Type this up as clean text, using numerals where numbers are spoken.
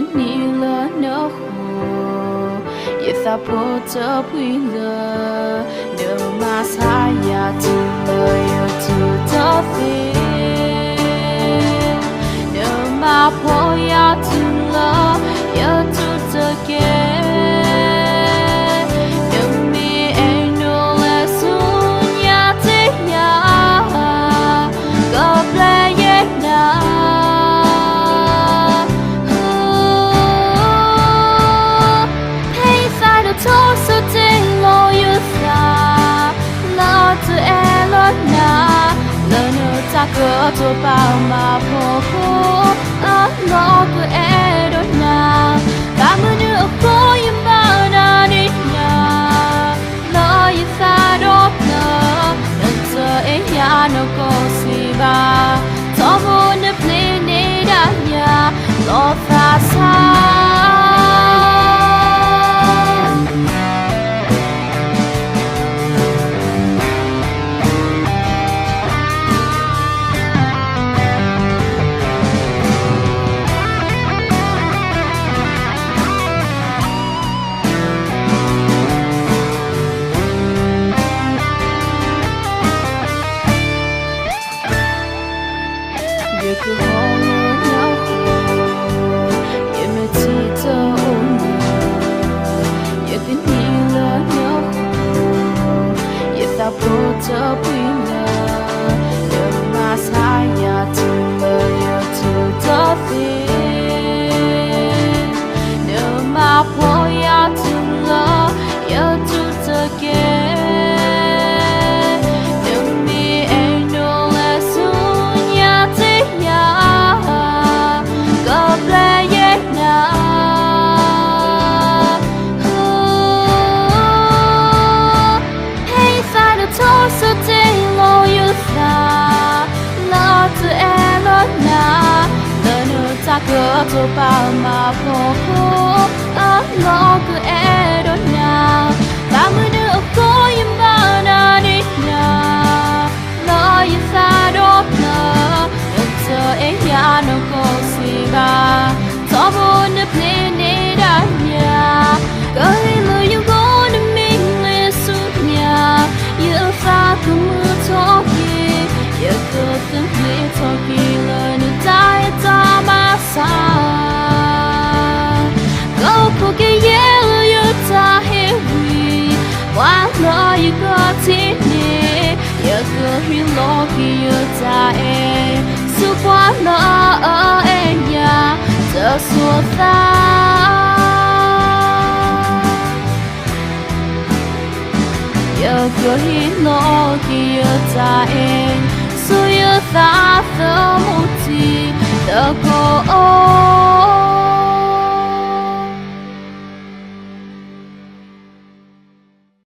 cái ni lỡ nó khổ ye sa po cho pui lỡ nếu mà sai ya tu lỡ yo tu cho phi nếu mà po ya tu lỡ yo tu cho ke cơ cho bao mà phô khô lo cứ e đôi na ta mưa nước khô im bao na đi nhà lo yên xa đốt nở nên giờ ấy nhà nó có gì ba cho vô nếp lên đi đã nhà lo xa xa cứ ho lỡ nhau ye mẹ chỉ cho ôm ye cứ ni lỡ nhau ye ta po cho pui lỡ nếu mà sai ya tu lỡ yo tu cho phi nếu mà po ya tu lỡ yo tu cho ke cơ cho bao mà phô khô lo cứ e đôi nhà ta mới được có im bao na đi nhà lo yên xa đốt nở được giờ ấy nhà nó có gì ba cho vô nếp lên để đã nhà cái lời yêu có nên mình lên suốt nhà yêu xa cứ mưa cho kia yêu cơ từng khi cho kia lời nước trái ta mà xa câu của cái yêu yêu ta hiểu vì quá lo yêu có thế này yêu cơ hiền lo khi yêu ta sự quá lo ở nhà giờ xua ta yêu cơ hiền lo khi yêu ta sự yêu ta thơ một gì tớ có